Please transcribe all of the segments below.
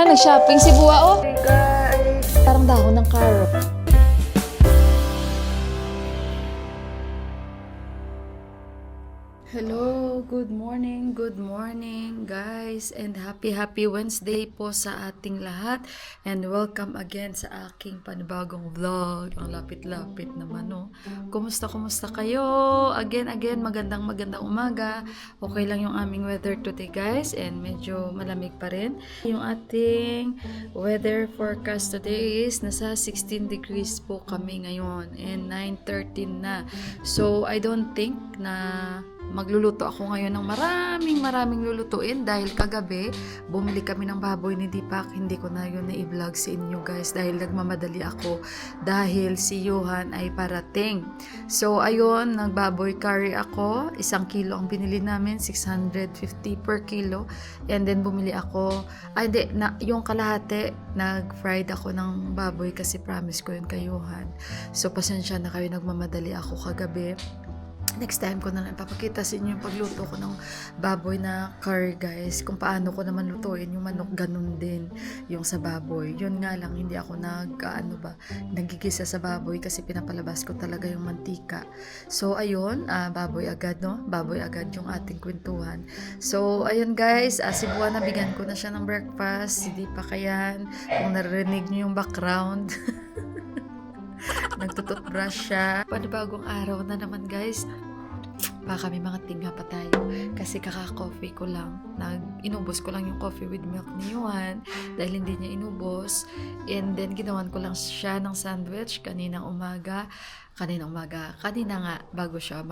Nag-shopping si Buwa, oh. Parang dahon ng carrot. Hello, good morning guys, and happy Wednesday po sa ating lahat, and welcome again sa aking panibagong vlog. Ang lapit-lapit naman, no? Kumusta kayo? Again, magandang umaga. Okay lang yung aming weather today, guys, and medyo malamig pa rin. Yung ating weather forecast today is nasa 16 degrees po kami ngayon, and 9:13 na. So I don't think na magluluto ako ngayon ng maraming lulutuin dahil kagabi bumili kami ng baboy ni Deepak. Hindi ko na yun na-i-vlog sa inyo, guys, dahil nagmamadali ako dahil si Johan ay parating. So ayun, nagbaboy curry ako. 1 kilo ang binili namin, 650 per kilo, and then bumili ako yung kalahati, nag-fried ako ng baboy kasi promise ko yun kay Johan. So pasensya na kayo, nagmamadali ako kagabi. Next time ko na lang ipapakita sa inyo yung pagluto ko ng baboy na curry, guys. Kung paano ko naman lutuin yung manok, ganun din yung sa baboy. Yun nga lang, hindi ako nagigisa sa baboy kasi pinapalabas ko talaga yung mantika. So, ayun, baboy agad, no? Baboy agad yung ating kwentuhan. So, ayun, guys, si Buwan, nabigyan ko na siya ng breakfast. Hindi pa kayan. Kung naririnig niyo yung background. Nagtututbrush siya. Panibagong araw na naman, guys. Baka may mga tinga pa tayo kasi kaka-coffee ko lang. Inubos ko lang yung coffee with milk ni Johan dahil hindi niya inubos, and then ginawan ko lang siya ng sandwich kanina nga bago siya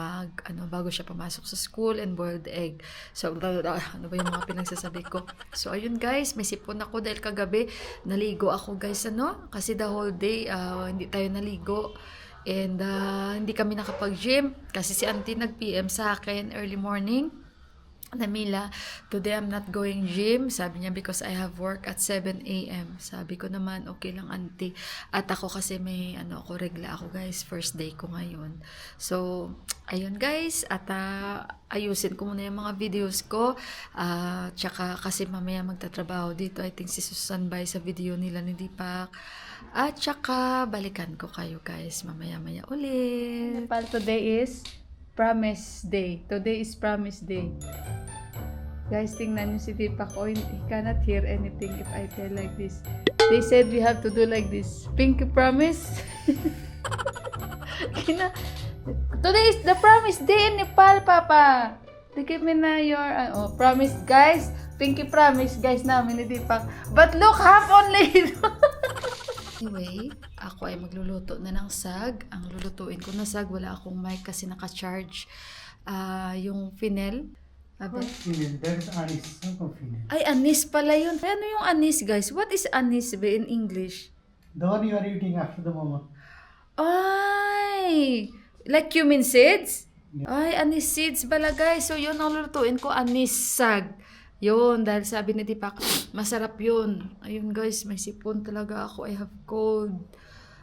pumasok sa school, and boiled egg. So ano ba yung mga pinagsasabi ko? So ayun, guys, may sipon ako dahil kagabi naligo ako, guys, kasi the whole day hindi tayo naligo. And hindi kami nakapag-gym kasi si auntie nag-PM sa akin early morning. Namila, today I'm not going gym. Sabi niya because I have work at 7 a.m. Sabi ko naman, okay lang, auntie. At ako kasi may regla ako, guys. First day ko ngayon. So, ayun, guys. At ayusin ko muna yung mga videos ko. Tsaka kasi mamaya magtatrabaho dito. I think si Susan Bay sa video nila ni Deepak. At tsaka balikan ko kayo, guys, mamaya ulit. Today is Promise Day. Today is Promise Day. Guys, tingnan nyo si Deepak. He cannot hear anything if I tell like this. They said we have to do like this. Pinky promise. Today is the Promise Day in Nepal, Papa. Give me na your promise, guys. Pinky promise, guys, namin ni Deepak. But look, half only. Anyway, ako ay magluluto na ng sag. Ang lulutuin ko na sag, wala akong mic kasi naka-charge. Yung fennel. Fennel, that is anise, not fennel. Ay, anis pala yun. Ano yung anis, guys? What is anis in English? The one you are eating after the moment. Ay! Like cumin seeds? Yeah. Ay, anis seeds pala, guys. So, yun ang lulutuin ko, anis sag. Yun, dahil sabi ni Deepak, masarap yun. Ayun, guys, may sipon talaga ako. I have cold.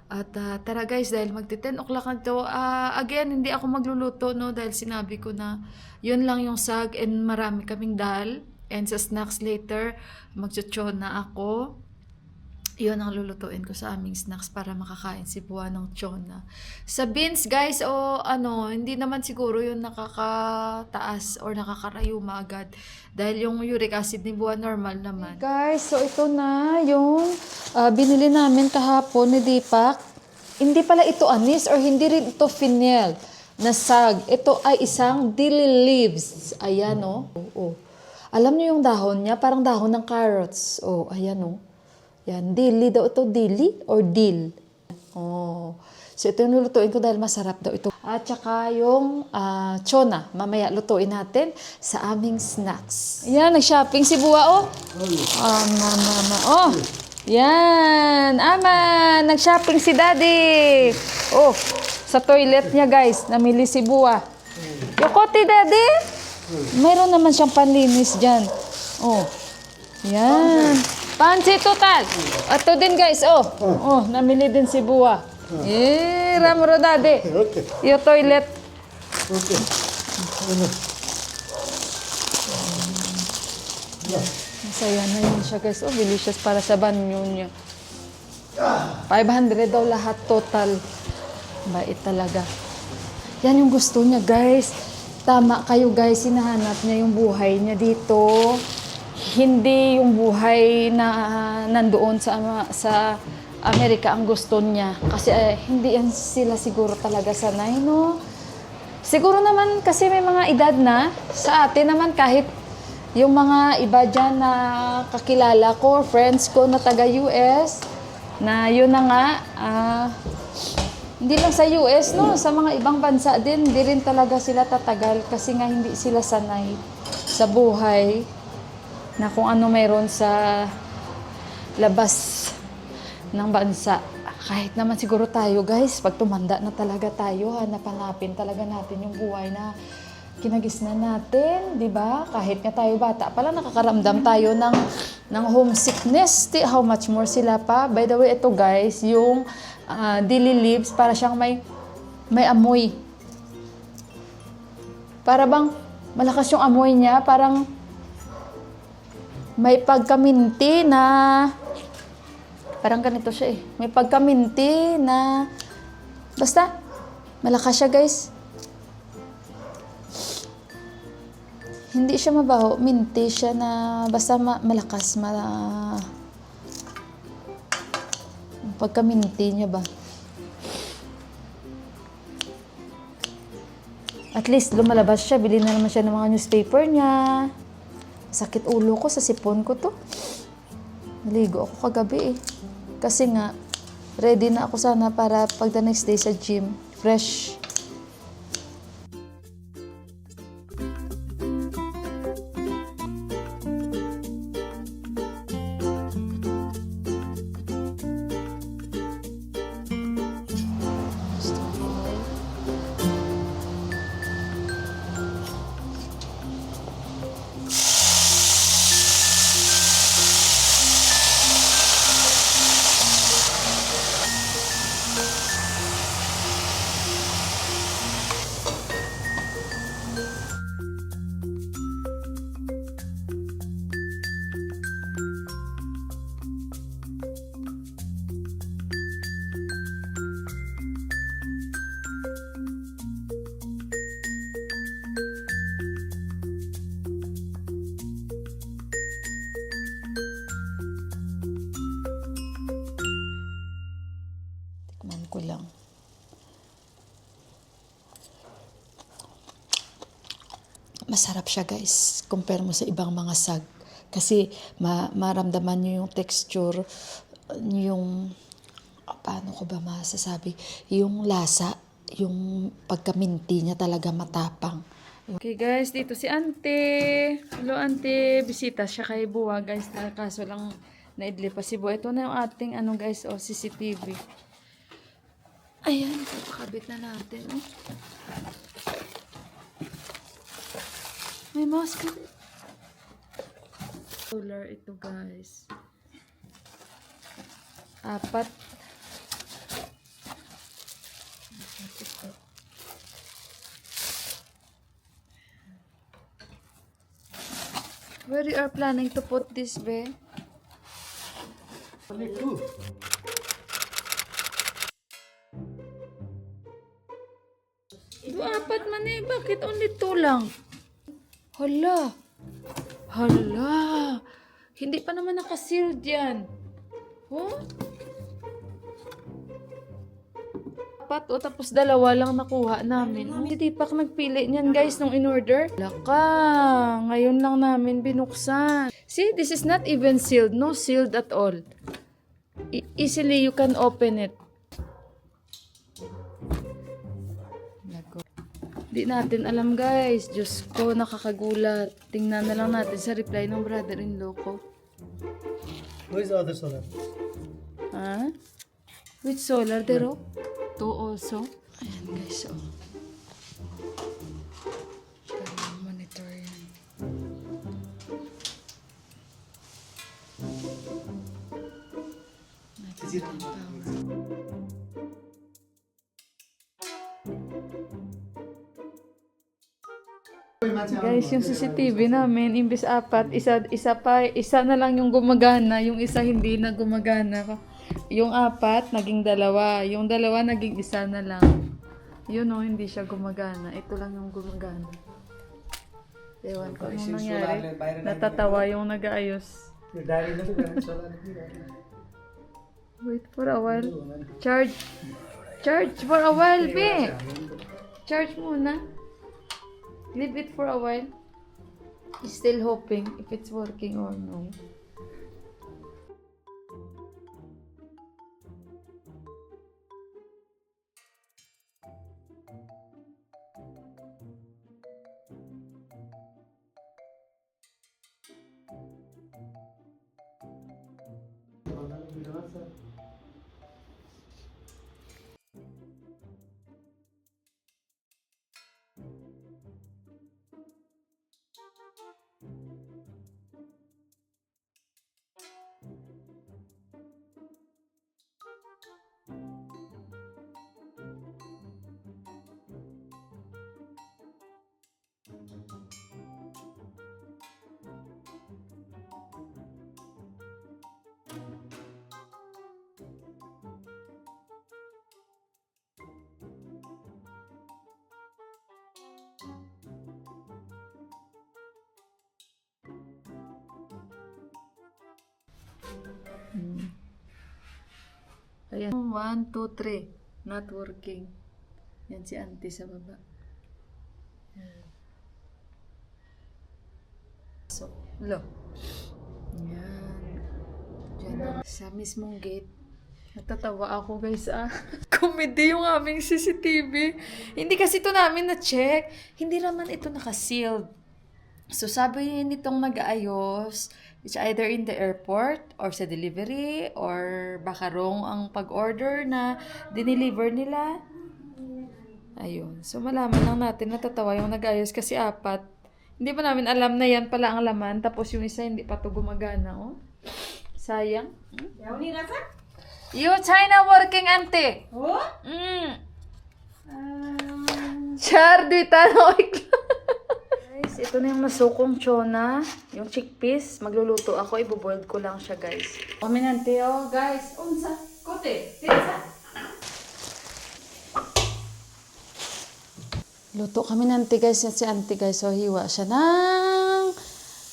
At tara, guys, dahil magti-10 o'clock na ito. Again, hindi ako magluluto, no? Dahil sinabi ko na yun lang yung sag, and marami kaming dal. And sa snacks later, magchuchon na ako. Yun ang lulutuin ko sa aming snacks para makakain si Buwan ng chona. Sa beans, guys, hindi naman siguro yun nakakataas or nakakarayuma agad. Dahil yung uric acid ni Buwan normal naman. Guys, so ito na yung binili namin kahapon ni Deepak. Hindi pala ito anis or hindi rin ito fennel na sag. Ito ay isang dill leaves. Ayan, oh. Alam niyo yung dahon niya? Parang dahon ng carrots. Oh, ayan, oh. Yan, dili daw ito, dili or dill. Oh. So ito yung lulutuin ko dahil masarap daw ito. At saka yung chona, mamaya lutuin natin sa aming snacks. Yan, nag-shopping si Buwa, oh. Oh, yan, nag-shopping si Daddy. Oh, sa toilet niya, guys, namili si Buwa. Yokote, Daddy. Mayroon naman siyang panlinis dyan. Oh, yan. Pansit total. Ito din, guys. Oh, namili din si Buwa. Ramro, Daddy. Okay. Yung toilet. Okay. Masaya na yun siya guys. Oh, delicious para sa banyo niya. 500 daw lahat total. Bait talaga. Yan yung gusto niya guys. Tama kayo guys, hinahanap niya yung buhay niya dito. Hindi yung buhay na nandoon sa Amerika ang gusto niya. Kasi hindi yan sila siguro talaga sanay, no? Siguro naman kasi may mga edad na. Sa atin naman kahit yung mga iba dyan na kakilala ko, friends ko na taga-US, na yun na nga, hindi lang sa US, no? Sa mga ibang bansa din, hindi rin talaga sila tatagal kasi nga hindi sila sanay sa buhay na kung ano mayroon sa labas ng bansa. Kahit naman siguro tayo, guys, pag tumanda na talaga tayo, hanap-hanapin talaga natin yung buhay na kinagisnan natin, di ba? Kahit nga tayo bata, pala nakakaramdam tayo ng homesickness. How much more sila pa. By the way, ito guys, yung daily leaves, para siyang may amoy. Para bang malakas yung amoy niya, parang may pagkaminti na, parang ganito siya eh. May pagkaminti na, basta, malakas siya guys. Hindi siya mabaho, minti siya na basta malakas, pagka-minti niya ba. At least lumalabas siya, bili na naman siya ng mga newspaper niya. Sakit ulo ko sa sipon ko to. Naligo ako kagabi eh. Kasi nga, ready na ako sana para pag the next day sa gym, fresh. Tikman ko lang. Masarap siya guys, compare mo sa ibang mga sag. Kasi maramdaman nyo yung texture, yung, paano ko ba masasabi, yung lasa, yung pagkaminti niya talaga matapang. Okay guys, dito si Ante. Hello Ante, bisita siya kay Buwa guys, kaso lang naidli pa si Buwa. Ito na yung ating guys, CCTV. Ayan, papakabit na natin. Oh. May mouse ka. Solar ito guys. 4. Where you are planning to put this, be? Only 2. Ito 4 man eh. Bakit only 2 lang? Hala. Hala. Hindi pa naman nakasealed yan. Oh? 4 o tapos 2 lang nakuha namin. Hindi pa nagpili niyan guys nung in-order. Laka. Ngayon lang namin binuksan. See, this is not even sealed. No sealed at all. Easily you can open it. Di natin alam guys. Diyos ko, nakakagulat. Tingnan na lang natin sa reply ng brother-in-law ko. Who is the other solar? Ha? Which solar, Dero? 2 also. Ayan guys, oh. Parang monitor yan. Is it Guys, yung CCTV namin, imbis 4, isa na lang yung gumagana, yung isa hindi na gumagana. Yung 4, naging 2, yung 2, naging 1 na lang. Yun o, hindi siya gumagana. Ito lang yung gumagana. Ewan ko anong nangyari. Natatawa yung nag-aayos. Wait for a while. Charge for a while, be. Charge muna. Leave it for a while. Still hoping if it's working or no. Ayan. 1, 2, 3. Not working. Yan si auntie sa baba. Yan. So, lo. Yan. Diyan na. Sa mismong gate. Natatawa ako guys Comedy yung aming CCTV. Hindi kasi ito namin na-check. Hindi naman ito naka-sealed. So sabi nitong nag-aayos, it's either in the airport or sa delivery or baka wrong ang pag-order na dineliver nila. Ayun. So malaman lang natin, natatawa yung nag-aayos kasi 4. Hindi pa namin alam na yan pala ang laman. Tapos yung isa hindi pa to gumagana. Oh. Sayang. You China working auntie. Oh? Char, di tanong. Guys, ito na yung nasukong chona. Yung chickpeas. Magluluto ako. Iboboiled ko lang siya, guys. Ominante, oh, guys. Unsa? Kote. Tinsa. Luto kami nante, guys. Yan si auntie, guys. So, hiwa siya ng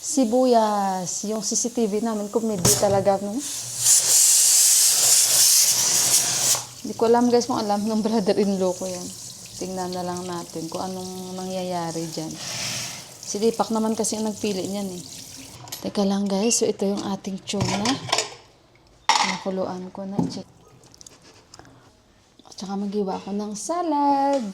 sibuyas. Yung CCTV namin, comedy talaga, no? Hindi ko alam, guys, kung alam ng brother-in-law ko yan. Tingnan na lang natin kung anong nangyayari dyan. Si Deepak naman kasi ang nagpili niyan eh. Teka lang guys, so ito yung ating tuna. Nakuluan ko na. Check. At saka magiwa ako ng salad.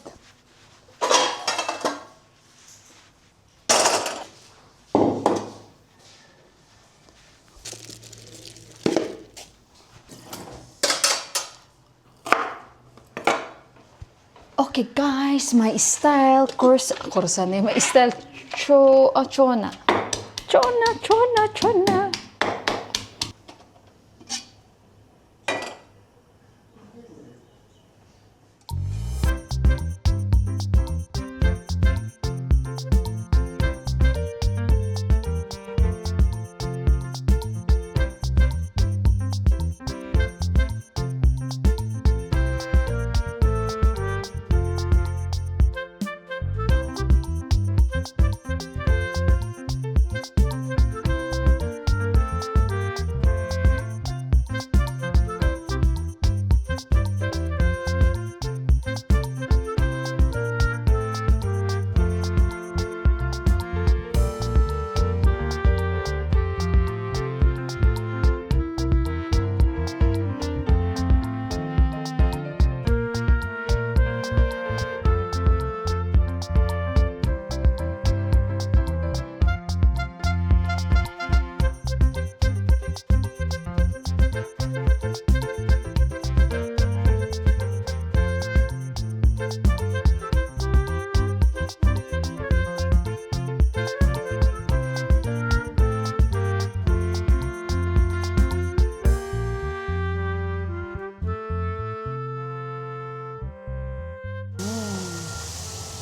Okay guys, my style course na my style chona.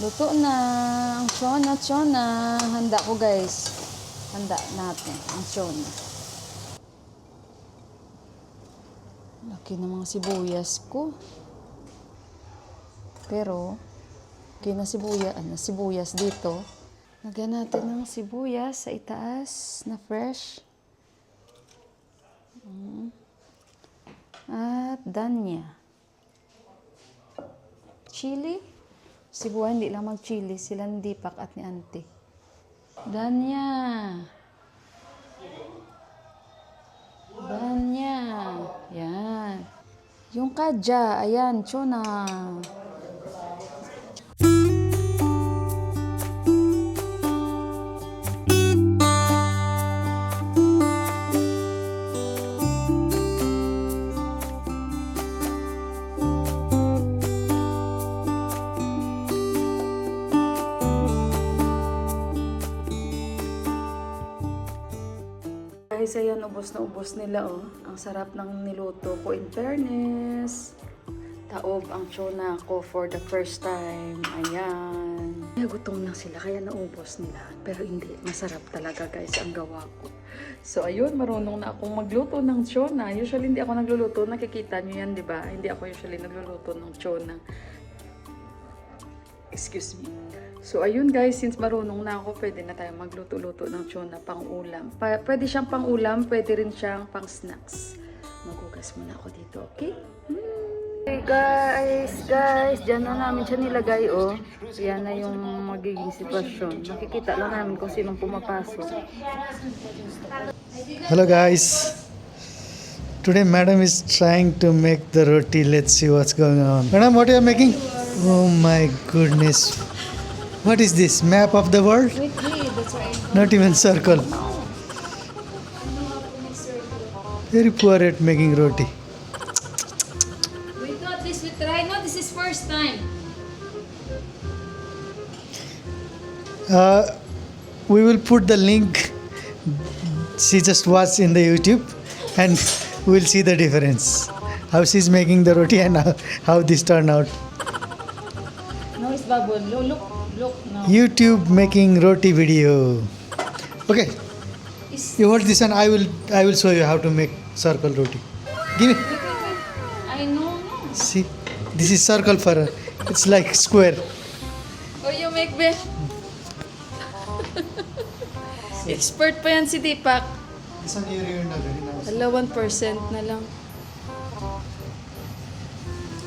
Luto na ang Chona. Handa ko guys. Handa natin ang Chona. Laki ng mga sibuyas ko. Pero, okay na sibuyas dito. Lagyan natin ng sibuyas sa itaas na fresh. At danya. Chili. Si Buwan hindi lang mag-chili. Sila ni Deepak at ni Auntie. Danya. Yan. Yung kadya. Ayan, Chona. Guys, ayan, ubos nila, oh. Ang sarap ng niluto ko, in fairness. Taob ang Chona ko for the first time. Ayan. Gutom na sila, kaya naubos nila. Pero hindi, masarap talaga, guys, ang gawa ko. So, ayun, marunong na akong magluto ng Chona. Usually, hindi ako nagluluto. Nakikita nyo yan, di ba? Hindi ako usually nagluluto ng Chona. Excuse me. So, ayun guys, since marunong na ako, pwede na tayo magluto-luto ng Chona pang ulam. Pwede siyang pang ulam, pwede rin siyang pang snacks. Magugas muna ako dito, okay? Hey guys, dyan na namin siya nilagay, oh. Yan na yung magiging sitwasyon. Makikita lang namin kung sinong pumapasok. Hello guys. Today madam is trying to make the roti. Let's see what's going on. Madam, what you are making? Oh my goodness. What is this? Map of the world? With me, that's why Not even circle. Very poor at making roti. we thought this we try. No, this is first time. We will put the link. She just watched in the YouTube and we'll see the difference. How she's making the roti and how this turned out. No, it's bubble. Look, no. YouTube making roti video. Okay, It's, you hold this and I will show you how to make circle roti. Give me. I know, no. See, this is circle for her. It's like square. Oh, you make be. Expert pa yan si Deepak. This one you ruined already now. Hala, 1% na lang.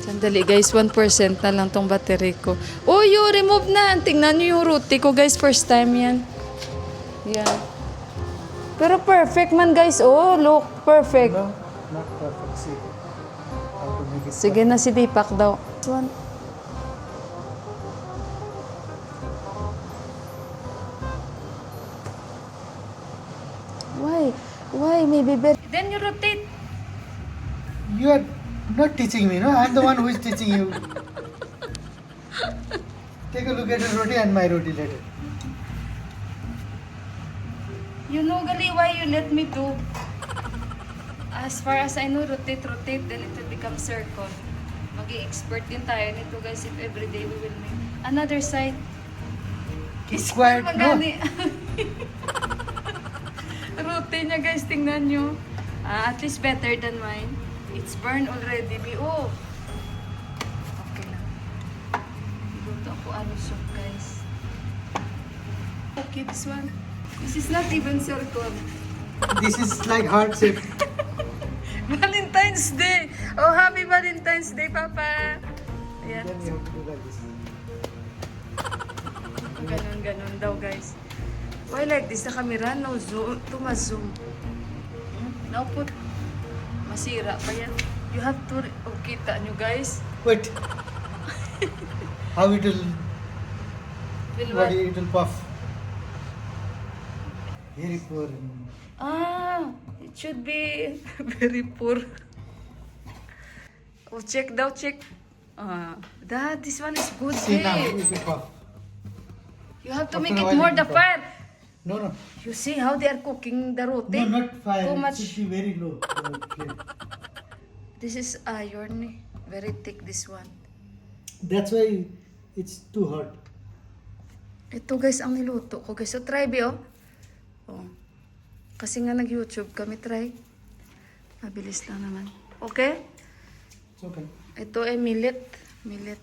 Sandali guys, 1% na lang tong battery ko. Oh, you remove na. Tingnan nyo yung roti ko guys, first time yan. Yan. Pero perfect man guys. Oh, look, perfect. No, not perfect. See how to make it. Sige na si Deepak daw. This one. Why? Maybe better. Then you rotate. You are not teaching me, no? I'm the one who is teaching you. Take a look at your roti and my roti later. You know, Gali, why you let me do? As far as I know, rotate, then it will become circle. Mag-i-expert din tayo nito guys if everyday we will make. Another side. Square, no. Rotate niya guys, tingnan nyo. At least better than mine. It's burned already. Oh. Okay lang. Luto ako alusok guys. Okay, this one. This is not even circle. This is like heart shape. Valentine's Day! Oh, happy Valentine's Day, Papa! Ayan. Then you have to do like this. Ganon daw, guys. Why like this? Sa camera, no zoom. Zoom. Now put. Masira pa yan. You have to... Oh, kita nyo, guys. Wait. How it will? Will What what? it will puff? Very poor. It should be very poor. Oh, check. This one is good. See now, Hey. it will puff. You have to After make a it while more it the will puff. fire. No. You see how they are cooking the roti? No, not fire. Too It much. should be very low. Flame. This is iron. Very thick, this one. That's why it's too hot. Ito guys ang niluto ko guys. So try Bi oh. Oh. Kasi nga nag-YouTube kami, try. Mabilis lang naman. Okay? It's okay. Ito ay millet. Millet.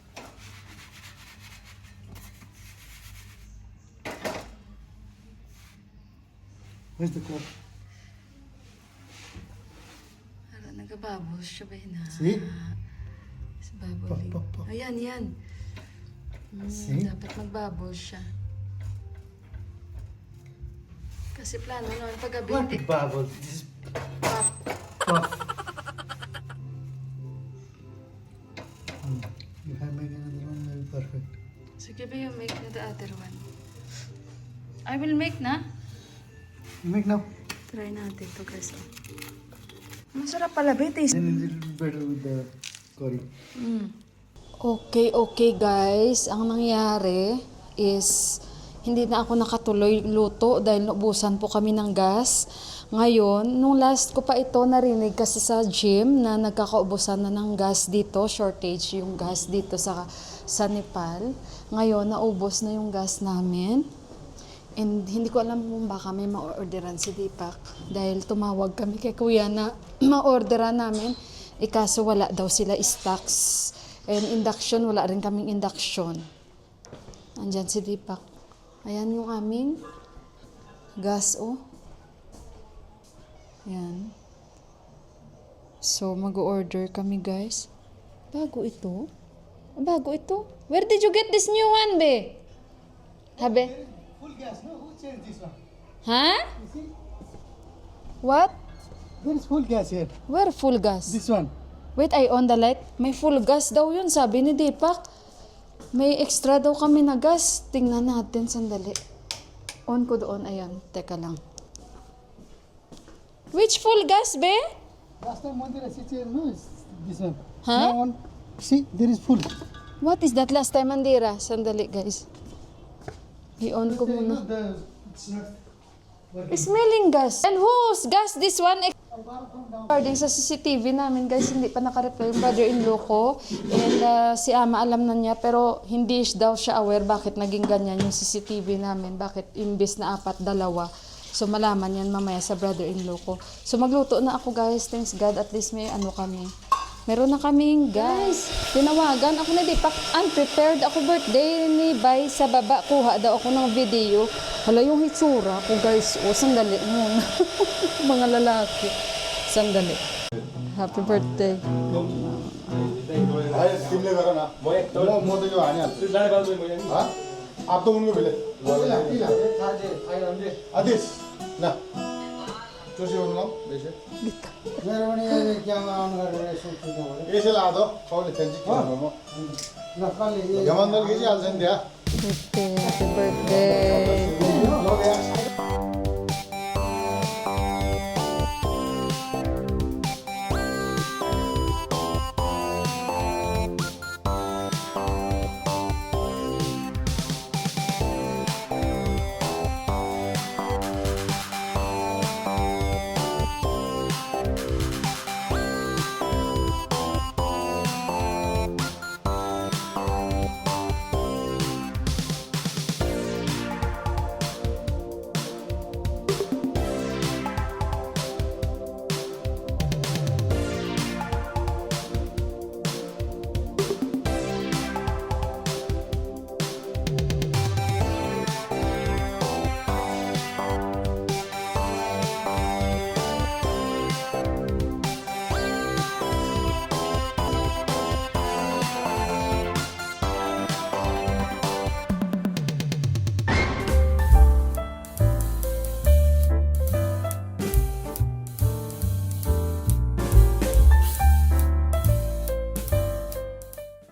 Where's the cup? Para nagababos siya ba yun ha? See? Sa baboling. Pop, pop, pop. Ayan, yan. See? Dapat magbabos siya. Kasi plano noon paggabi. What bubble? This is puff. If I make another one, will be perfect. Sige ba you make na the other one? I will make na. You make now. Try natin to guys. Oh. Masarap pala ba? Taste. Then it will be better with the curry. Okay guys. Ang nangyari is hindi na ako nakatuloy luto dahil naubusan po kami ng gas. Ngayon, nung last ko pa ito narinig kasi sa gym na nagkakaubusan na ng gas dito, shortage yung gas dito sa Nepal. Ngayon, naubos na yung gas namin. And hindi ko alam kung baka may ma-orderan si Deepak dahil tumawag kami kay Kuya na ma-orderan namin. Kaso wala daw sila stocks. And induction, wala rin kaming induction. Andyan si Deepak. Ayan yung aming gas, oh. Ayan. So, mag-order kami, guys. Bago ito? Bago ito? Where did you get this new one, be? Habe? Full gas, no? Who changed this one? Ha? You see? What? There is full gas here. Where full gas? This one. Wait, I on the light. May full gas daw yun, sabi ni Deepak. May extra daw kami na gas. Tingnan natin, sandali. On ko doon, ayan. Teka lang. Which full gas, be? Last time one there I said, no, it's this one. Huh? Now on. See, there is full. What is that last time, Andira? Sandali, guys. I-on ko muna. It's not working. Smelling gas. And whose gas this one? According sa CCTV namin, guys, hindi pa nakareply yung brother-in-law ko. And si Ama alam na niya, pero hindi daw siya aware bakit naging ganyan yung CCTV namin. Bakit imbes na 4, 2. So malaman yan mamaya sa brother-in-law ko. So magluto na ako, guys. Thanks God, at least may ano kami. Meron na kaming gas. Tinawagan ako na Deepak. Unprepared ako birthday ni Bay sa baba. Kuha daw ako ng video. Hala yung hitsura ko, guys. O, sandali muna. Mga lalaki. Sandali. Happy birthday. भाई स्किमले गर न म त यो हानि हाल्छु आप त उनको भेले आदेश ल चोसी गर्नु न बेसे मेरो पनि अहिले क्यामेरा अन गरेर यसो खिच्नु पर्यो। यसै लादो पाउले फेन्ची किन म ल कसले गमन्दल खिचिहाल्छ नि त्यहाँ Happy birthday. लग्या